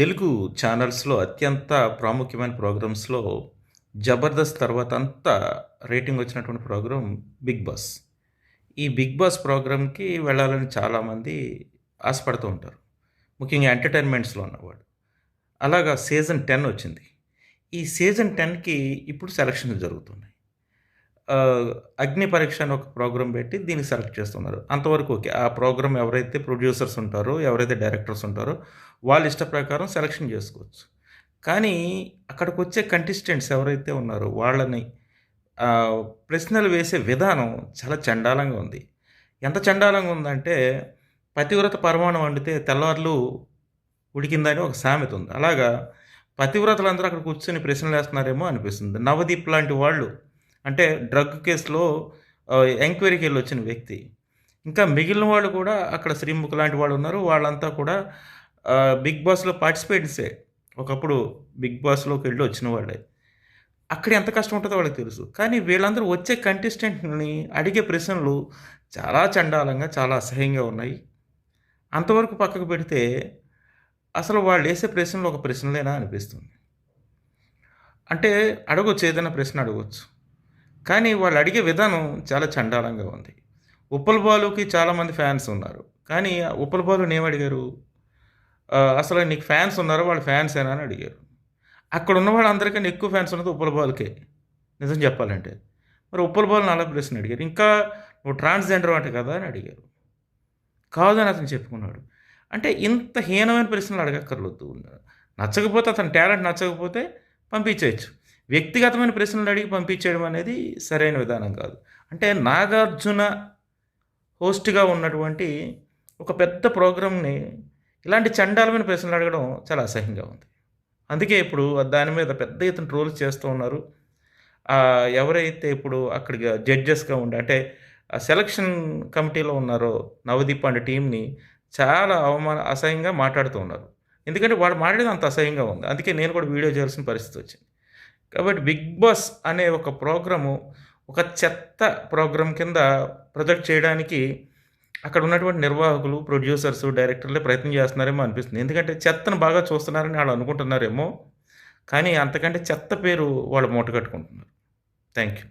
తెలుగు ఛానల్స్‌లో అత్యంత ప్రాముఖ్యమైన ప్రోగ్రామ్స్‌లో 'జబర్దస్త్' తర్వాత అంతా రేటింగ్ వచ్చినటువంటి ప్రోగ్రామ్ 'బిగ్ బాస్'. ఈ 'బిగ్ బాస్' ప్రోగ్రామ్‌కి వెళ్ళాలని చాలామంది ఆశపడుతూ ఉంటారు. ముఖ్యంగా ఎంటర్‌టైన్‌మెంట్స్‌లో ఉన్నవాళ్ళు. అలాగా సీజన్ 10 వచ్చింది. ఈ సీజన్ 10కి ఇప్పుడు సెలక్షన్‌లు జరుగుతున్నాయి. 'అగ్ని పరీక్ష' అని ఒక ప్రోగ్రామ్ పెట్టి దీన్ని సెలెక్ట్ చేస్తున్నారు. అంతవరకు ఓకే. ఆ ప్రోగ్రామ్ ఎవరైతే ప్రొడ్యూసర్స్ ఉంటారో, ఎవరైతే డైరెక్టర్స్ ఉంటారో వాళ్ళ ఇష్ట ప్రకారం సెలక్షన్ చేసుకోవచ్చు. కానీ అక్కడికొచ్చే కంటెస్టెంట్స్ ఎవరైతే ఉన్నారో వాళ్ళని ప్రశ్నలు వేసే విధానం చాలా చండాలంగా ఉంది. ఎంత చండాలంగా ఉందంటే, పతివ్రత పరమాన్నం వండితే తెల్లార్లు ఉడికిందని ఒక సామెత ఉంది. అలాగా పతివ్రతలందరూ అక్కడ కూర్చొని ప్రశ్నలేస్తున్నారేమో అనిపిస్తుంది. నవదీప్ లాంటి వాళ్ళు అంటే డ్రగ్ కేస్‌లో ఎంక్వైరీకెళ్ళొచ్చిన వ్యక్తి. ఇంకా మిగిలిన వాళ్ళు కూడా అక్కడ శ్రీముఖ్ లాంటి వాళ్ళున్నారు. వాళ్ళంతా కూడా 'బిగ్ బాస్‌లో' పార్టిసిపెంట్సే. ఒకప్పుడు 'బిగ్ బాస్‌లోకెళ్ళి వచ్చిన వాళ్ళే. అక్కడ ఎంత కష్టం ఉంటదో వాళ్ళకి తెలుసు. కానీ వీళ్ళందరూ వచ్చే కంటెస్టెంట్‌ని అడిగే ప్రశ్నలు చాలా చండాలంగా, చాలా అసహ్యంగా ఉన్నాయి. అంతవరకు పక్కకు పెడితే అసలు వాళ్ళేసే ప్రశ్నలు ఒక ప్రశ్నలేనా అనిపిస్తుంది. అంటే అడగొచ్చు, ఏదైనా ప్రశ్న అడగొచ్చు. కానీ వాళ్ళు అడిగే విధానం చాలా చండాలంగా ఉంది. 'ఉప్పల్ బాలు'కి చాలామంది ఫ్యాన్స్ ఉన్నారు. కానీ 'ఉప్పల్ బాలు'ని ఏమడిగారు? అసలు నీకు ఫ్యాన్స్ ఉన్నారా? వాళ్ళు ఫ్యాన్సేనా అని అడిగారు. అక్కడున్న వాళ్ళందరికన్నా ఎక్కువ ఫ్యాన్స్ ఉన్నది 'ఉప్పల్ బాలు'కే నిజం చెప్పాలంటే. మరి 'ఉప్పల్ బాలు'ని అలా ప్రశ్న అడిగారు. ఇంకా నువ్వు ట్రాన్స్‌జెండర్ అంట కదా అని అడిగారు. కాదని అతను చెప్పుకున్నాడు. అంటే ఇంత హీనమైన ప్రశ్నలు అడగక్కర్లొద్దు. నచ్చకపోతే అతని టాలెంట్ నచ్చకపోతే పంపించేయొచ్చు. వ్యక్తిగతమైన ప్రశ్నలు అడిగి పంపించేయడం అనేది సరైన విధానం కాదు. అంటే 'నాగార్జున' హోస్ట్‌గా ఉన్నటువంటి ఒక పెద్ద ప్రోగ్రామ్‌ని ఇలాంటి చండాలమైన ప్రశ్నలు అడగడం చాలా అసహ్యంగా ఉంది. అందుకే ఇప్పుడు దాని మీద పెద్ద ఎత్తున ట్రోల్స్ చేస్తూ ఉన్నారు. ఎవరైతే ఇప్పుడు అక్కడికి జడ్జెస్‌గా ఉండి అంటే సెలక్షన్ కమిటీలో ఉన్నారో నవదీప్ అండ్ టీమ్‌ని చాలా అసహ్యంగా మాట్లాడుతూ ఉన్నారు. ఎందుకంటే వాళ్ళు మాట్లాడేది అంత అసహ్యంగా ఉంది. అందుకే నేను కూడా వీడియో చేయాల్సిన పరిస్థితి వచ్చింది. కాబట్టి 'బిగ్ బాస్' అనే ఒక ప్రోగ్రాము ఒక చెత్త ప్రోగ్రామ్ కింద ప్రొజెక్ట్ చేయడానికి అక్కడ ఉన్నటువంటి నిర్వాహకులు, ప్రొడ్యూసర్స్, డైరెక్టర్లే ప్రయత్నం చేస్తున్నారేమో అనిపిస్తుంది. ఎందుకంటే చెత్తను బాగా చూస్తున్నారని ఆళ్ళు అనుకుంటున్నారేమో. కానీ అంతకంటే చెత్త పేరు వాళ్ళు మూటగట్టుకుంటున్నారు. Thank you.